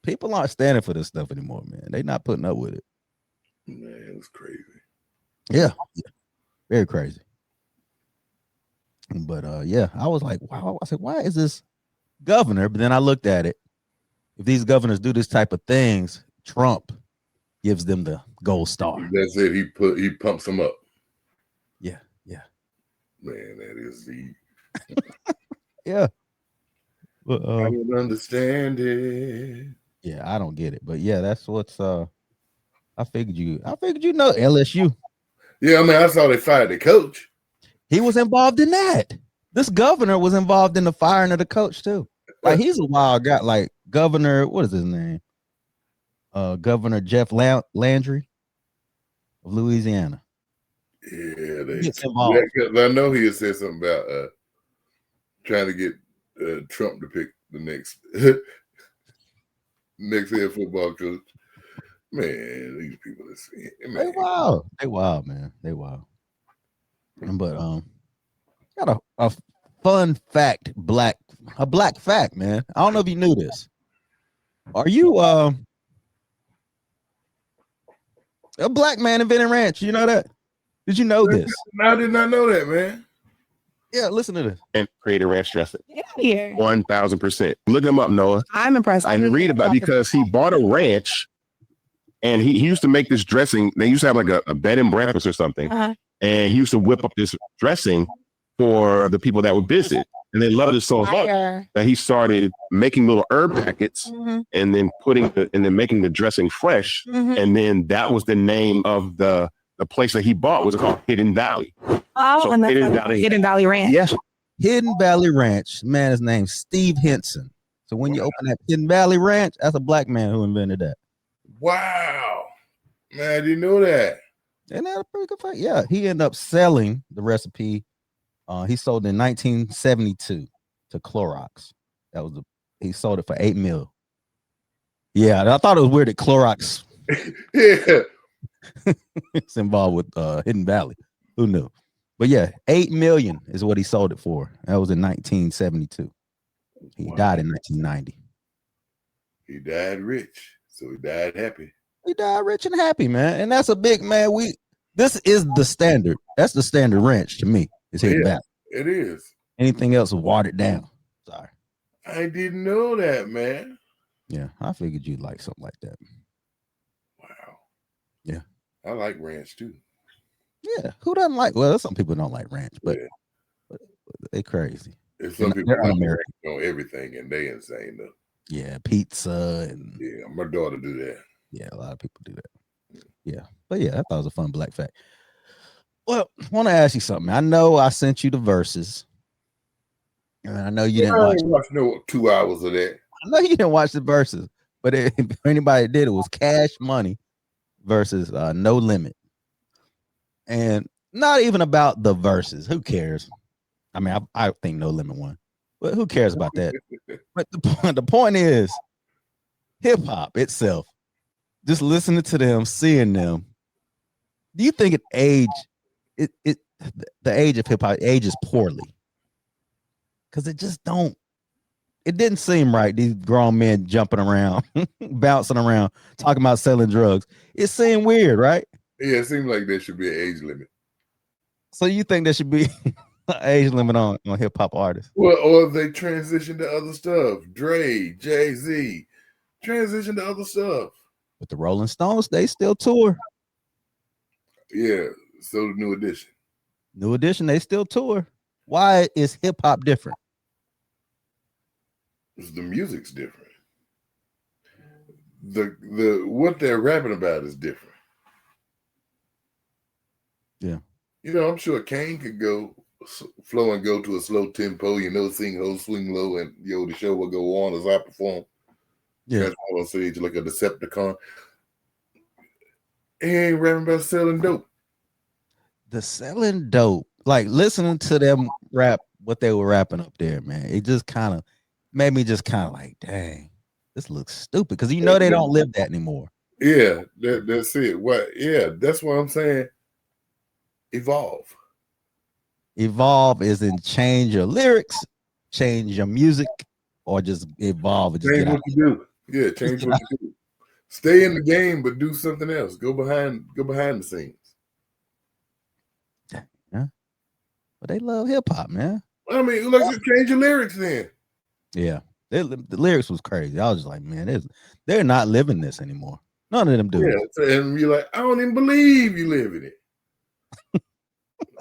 people aren't standing for this stuff anymore, man. They're not putting up with it. Man, it's crazy. Yeah. Very crazy. But I was like, wow. I said, why is this governor? But then I looked at it. If these governors do this type of things, Trump gives them the gold star. That's it. He pumps them up. Yeah. Man, that is the yeah. I don't understand it. Yeah, I don't get it. But yeah, that's what's I figured you know LSU. Yeah, I mean, I saw they fired the coach. He was involved in that. This governor was involved in the firing of the coach too. Like, he's a wild guy. Like, Governor, what is his name? Governor Jeff Landry of Louisiana. Yeah, I know he had said something about trying to get Trump to pick the next head football coach. Man, these people They wild, man. They wild. But got a fun fact, a black fact, man. I don't know if you knew this. Are you a black man inventing ranch? You know that? Did you know this? I did not know that, man. Yeah, listen to this. And create a ranch dressing. Get out of here. 1,000%. Look him up, Noah. I'm impressed. I read about because he bought a ranch and he used to make this dressing. They used to have like a bed and breakfast or something. And he used to whip up this dressing for the people that would visit. And they loved it so much that he started making little herb packets and then making the dressing fresh. And then that was the name of the place that he bought, was called Hidden Valley. Oh, so and that's Hidden Valley Ranch. Yes. Hidden Valley Ranch. Man, his name's Steve Henson. So when you open that Hidden Valley Ranch, that's a black man who invented that. Wow. Man, I didn't know that. Isn't that a pretty good fact? Yeah, he ended up selling the recipe. He sold it in 1972 to Clorox. He sold it for $8 million. Yeah, I thought it was weird that Clorox it's involved with Hidden Valley. Who knew? But yeah, $8 million is what he sold it for. That was in 1972. He died in 1990. He died rich, so he died happy. He died rich and happy, man. And that's a big man. This is the standard. That's the standard ranch to me. It's Hidden Valley. It is. Anything else is watered down. Sorry. I didn't know that, man. Yeah, I figured you'd like something like that. Wow. Yeah. I like ranch too. Yeah. Who doesn't like? Well, some people don't like ranch, but they crazy. There's some people like ranch on everything, and they insane though. Yeah, pizza and my daughter do that. Yeah, a lot of people do that. Yeah, but yeah, I thought it was a fun black fact. Well, I want to ask you something. I know I sent you the verses, and I know you didn't watch no 2 hours of that. I know you didn't watch the verses, but if anybody did, it was Cash Money versus No Limit, and not even about the verses. Who cares? I mean, I think No Limit won, but who cares about that? But the point is, hip hop itself. Just listening to them, seeing them. Do you think it aged it the age of hip hop ages poorly because it just don't. It didn't seem right. These grown men jumping around, bouncing around, talking about selling drugs. It seemed weird, right? Yeah, it seems like there should be an age limit. So you think there should be an age limit on hip hop artists? Well, or they transition to other stuff. Dre, Jay-Z, transition to other stuff. But the Rolling Stones, they still tour. Yeah, so the New Edition. New Edition, they still tour. Why is hip hop different? The music's different. The what they're rapping about is different. Yeah. You know, I'm sure Kane could go flow and go to a slow tempo, sing ho, swing low, and the show will go on as I perform. Yeah. That's all on stage like a Decepticon. He ain't rapping about selling dope. The selling dope, like listening to them rap what they were rapping up there, man. It just kind of made me just kind of like, dang, this looks stupid because they don't live that anymore. Yeah, that's it. What? Yeah, that's what I'm saying. Evolve. Evolve is in change your lyrics, change your music, or just evolve and just Change get what out. you do. Yeah, change what you do. Stay in the game, but do something else. Go behind the scenes. Yeah. But they love hip hop, man. I mean, let's just change your lyrics then. Yeah. The lyrics was crazy. I was just like, man, they're not living this anymore. None of them do. Yeah, and you're like, I don't even believe you live in it.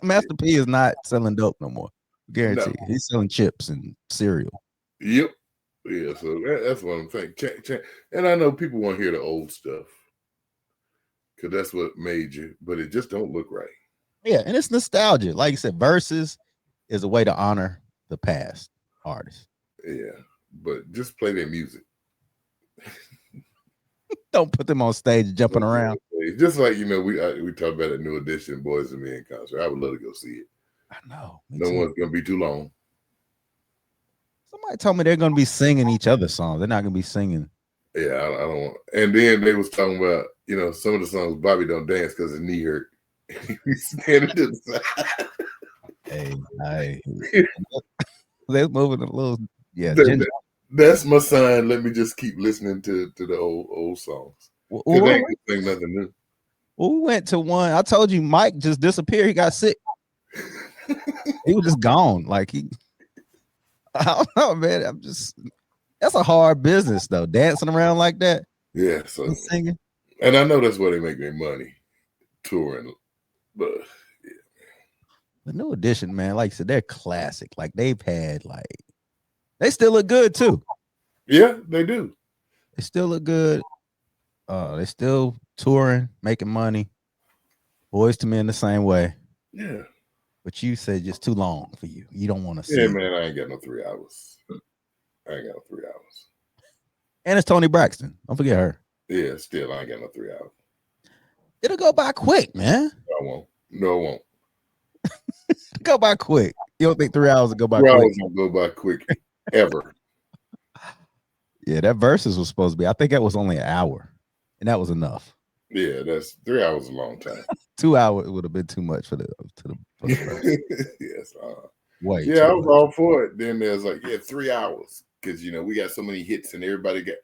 Master P is not selling dope no more. Guaranteed. No. He's selling chips and cereal. Yep. Yeah, so that's what I'm saying. And I know people want to hear the old stuff because that's what made you, but it just don't look right. Yeah, and it's nostalgia. Like you said, verses is a way to honor the past artists. Yeah, but just play their music. Don't put them on stage jumping around. Just like we talked about a New Edition Boys and Men concert. I would love to go see it. I know. No one's gonna be too long. Somebody told me they're gonna be singing each other's songs. They're not gonna be singing. Yeah, I don't want. And then they was talking about some of the songs Bobby don't dance because his knee hurt. He's standing to the side. Hey, they're moving a little. Yeah, that's my sign. Let me just keep listening to the old songs. Well, they ain't saying nothing new. Well, we went to one. I told you, Mike just disappeared. He got sick. He was just gone. Like I don't know, man. That's a hard business though. Dancing around like that. Yeah, so singing. And I know that's where they make their money, touring. But yeah. The New Edition, man, like you said, they're classic. Like they've had they still look good too. Yeah, they do. They still look good. They still touring, making money. Boys to Men the same way. Yeah. But you said just too long for you. You don't want to see. Yeah, man, I ain't got no 3 hours. I ain't got no 3 hours. And it's Toni Braxton. Don't forget her. Yeah, still I ain't got no 3 hours. It'll go by quick, man. I won't. No, it won't. Go by quick. You don't think 3 hours will go by 3 quick? hours won't go by quick ever. Yeah, that verses was supposed to be. I think that was only an hour, and that was enough. Yeah, that's 3 hours is a long time. 2 hours would have been too much for the Yes. Wait. Yeah, I was all for it. Then there's 3 hours because we got so many hits and everybody got.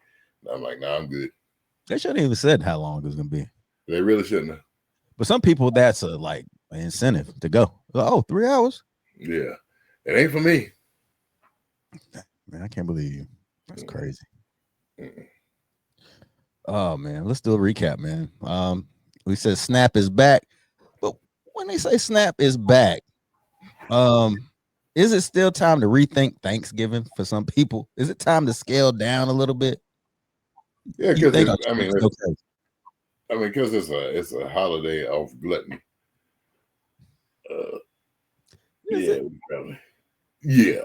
And I'm like, nah, I'm good. They shouldn't even said how long it was gonna be. They really shouldn't have. But some people, that's an incentive to go. Oh, 3 hours? Yeah, it ain't for me. Man, I can't believe you. That's crazy. Oh man, let's do a recap, man. We said Snap is back, but when they say Snap is back, is it still time to rethink Thanksgiving for some people? Is it time to scale down a little bit? Yeah, because because it's a holiday of gluttony. Yeah, probably. Yeah,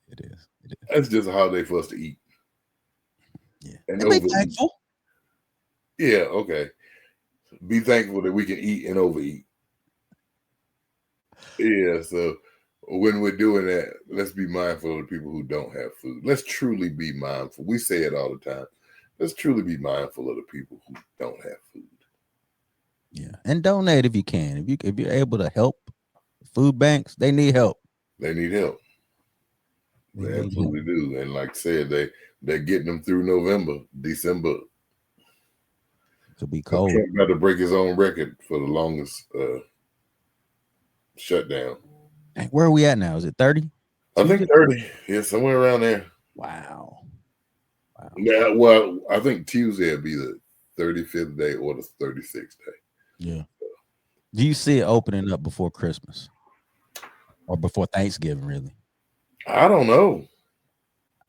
it is. That's just a holiday for us to eat. Yeah, and be thankful. Yeah, okay. Be thankful that we can eat and overeat. Yeah, so when we're doing that, let's be mindful of the people who don't have food. Let's truly be mindful. We say it all the time. Let's truly be mindful of the people who don't have food. Yeah, and donate if you can. If you're able to help food banks, they need help. They need help. They absolutely do. And like I said, they're getting them through November, December. Could be cold. Trump got to break his own record for the longest shutdown. Where are we at now? Is it 30? I think 30. Yeah, somewhere around there. Wow. Yeah, well, I think Tuesday will be the 35th day or the 36th day. Yeah. Do you see it opening up before Christmas or before Thanksgiving? Really? I don't know.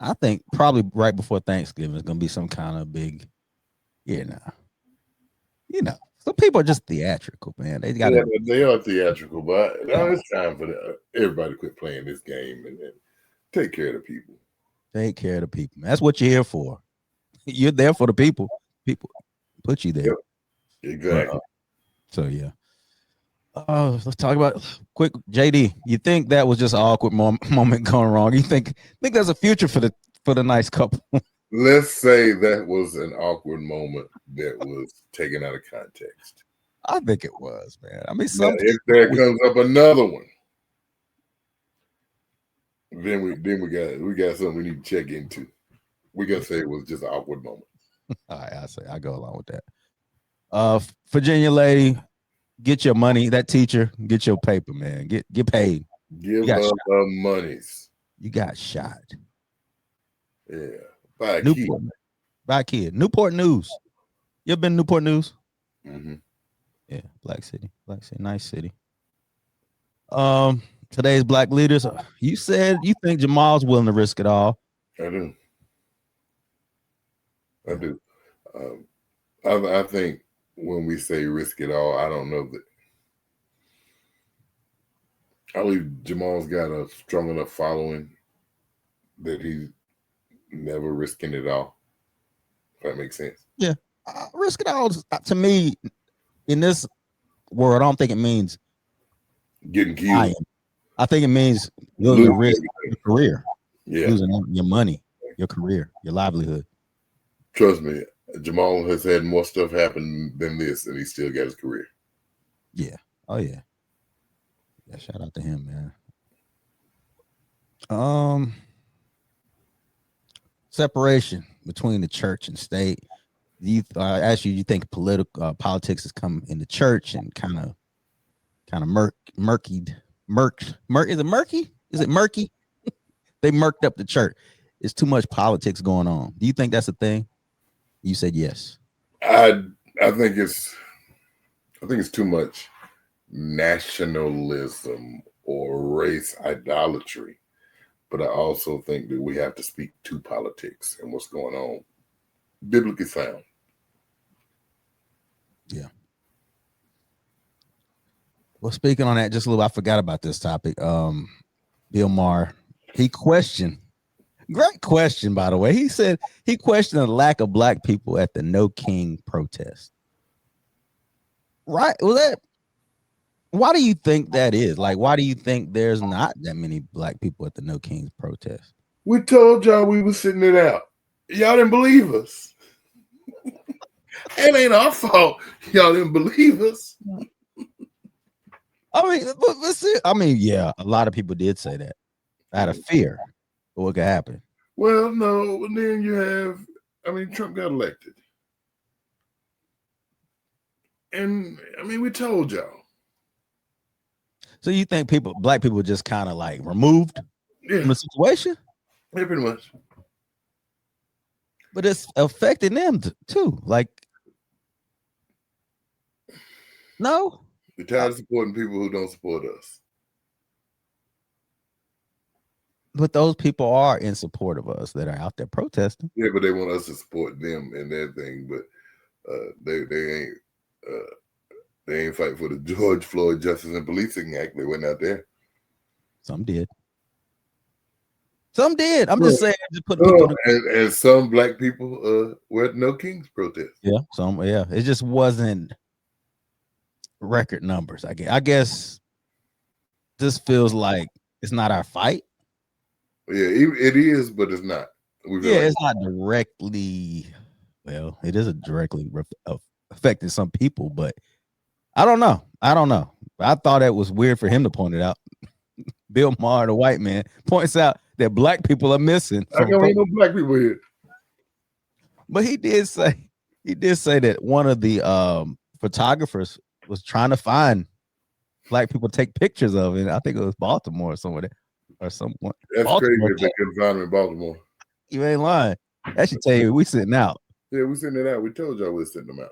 I think probably right before Thanksgiving is going to be some kind of big, some people are just theatrical, man. They are theatrical, but it's time for everybody to quit playing this game and take care of the people. Take care of the people. That's what you're here for. You're there for the people. People put you there. Yep. Exactly. So yeah. Let's talk about quick. JD, you think that was just an awkward moment going wrong? You think there's a future for the nice couple? Let's say that was an awkward moment that was taken out of context. I think it was, man. I mean, if there comes up another one, then we got something we need to check into. We gotta say it was just an awkward moment. All right, I go along with that. Virginia lady, get your money. That teacher, get your paper, man. Get paid. Give her the monies. You got shot. Yeah. By a kid. Newport News. You ever been to Newport News? Mm-hmm. Yeah, Black City, nice city. Today's black leaders. You said you think Jamal's willing to risk it all. I do. I think when we say risk it all, I don't know that. I believe Jamal's got a strong enough following that he's never risking it all. If that makes sense. Yeah. Risk it all to me in this world, I don't think it means getting killed. I think it means willing to risk your career. Yeah. Losing your money, your career, your livelihood. Trust me, Jamal has had more stuff happen than this, and he still got his career. Yeah. Oh yeah. Yeah. Shout out to him, man. Separation between the church and state. I asked you, do you think politics has come in the church and kind of murkied? Is it murky? Is it murky? They murked up the church. It's too much politics going on. Do you think that's a thing? You said yes. I think it's too much nationalism or race idolatry. But I also think that we have to speak to politics and what's going on. Biblically sound. Yeah. Well, speaking on that, just a little, I forgot about this topic. Bill Maher, he questioned, great question, by the way. He said he questioned the lack of black people at the No King protest. Right? Why do you think that is? Like, why do you think there's not that many black people at the No Kings protest? We told y'all we were sitting it out. Y'all didn't believe us. It ain't our fault. Y'all didn't believe us. I mean, yeah, a lot of people did say that out of fear of what could happen. Well, no, and then you have, Trump got elected. And, we told y'all. So you think black people just kind of like removed from the situation? Yeah, pretty much. But it's affecting them too. Like, no? We're tired of supporting people who don't support us. But those people are in support of us that are out there protesting. Yeah, but they want us to support them and their thing. But they ain't fighting for the George Floyd Justice and Policing Act. They went out there. Some did. I'm just saying. Just put people and some black people were at No Kings protest. Yeah, it just wasn't record numbers. I guess this feels like it's not our fight. Yeah, it is, but it's not. It's not directly. Well, it is directly affecting some people, but I don't know. I thought it was weird for him to point it out. Bill Maher, the white man, points out that black people are missing. I know ain't no black people here. But he did say that one of the photographers was trying to find black people to take pictures of it. I think it was Baltimore or somewhere or someone. That's Baltimore, crazy if they couldn't find him in Baltimore. You ain't lying. That should tell you we sitting out. Yeah, we sending it out. We told y'all we're sending them out.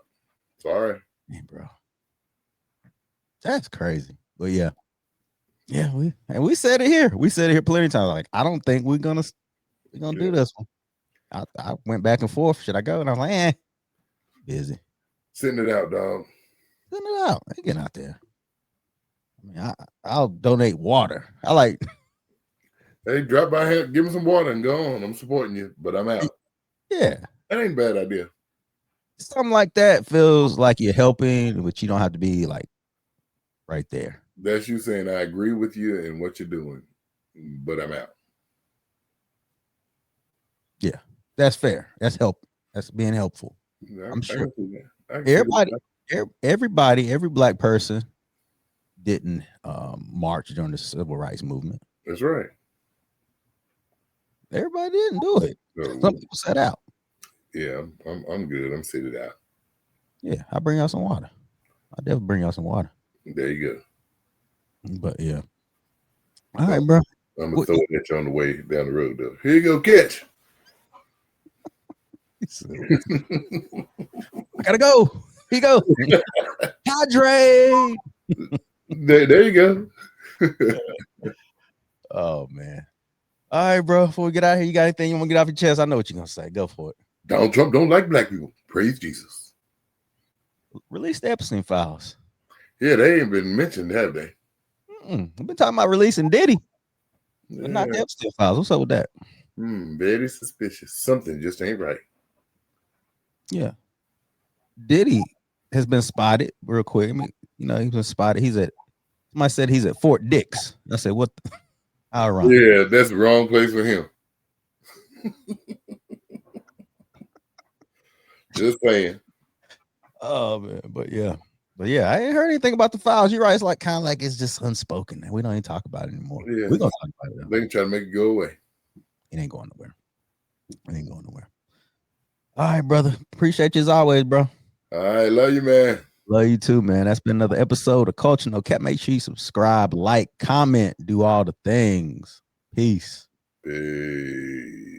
Sorry. Man, bro. That's crazy. But yeah. Yeah, we said it here. We said it here plenty of times. Like, I don't think we're gonna do this one. I went back and forth. Should I go? And I was like, busy. Sending it out, dog. Send it out. I ain't getting out there. I mean, I'll donate water. I like. Hey, drop by here, give me some water and go on. I'm supporting you, but I'm out. Yeah. That ain't a bad idea. Something like that feels like you're helping, but you don't have to be like right there. That's you saying I agree with you and what you're doing, but I'm out. Yeah, that's fair. That's help. That's being helpful. I'm sure. Everybody, every black person didn't march during the civil rights movement. That's right. Everybody didn't do it. Some people sat out. Yeah, I'm good. I'm seated out. Yeah, I'll bring y'all some water. I'll definitely bring y'all some water. There you go. But yeah. All right, bro. I'm gonna throw it at you on the way down the road, though. Here you go, catch. I gotta go. Here you go. Hydrate. There you go. Oh man. All right, bro. Before we get out here, you got anything you want to get off your chest? I know what you're gonna say. Go for it. Donald Trump don't like black people. Praise Jesus. Release the Epstein files. Yeah, they ain't been mentioned, have they? We've been talking about releasing Diddy, but not the Epstein files. What's up with that? Very suspicious. Something just ain't right. Yeah. Diddy has been spotted real quick. I mean, he's been spotted. Somebody said he's at Fort Dix. I said, what? How wrong? Yeah, that's the wrong place for him. Just saying. Oh man, but yeah, I ain't heard anything about the files. You're right. It's like kind of like it's just unspoken. We don't even talk about it anymore. Yeah, we're gonna talk about it. They can try to make it go away. It ain't going nowhere. It ain't going nowhere. All right, brother. Appreciate you as always, bro. All right, love you, man. Love you too, man. That's been another episode of Culture No Cap. Make sure you subscribe, like, comment, do all the things. Peace. Peace.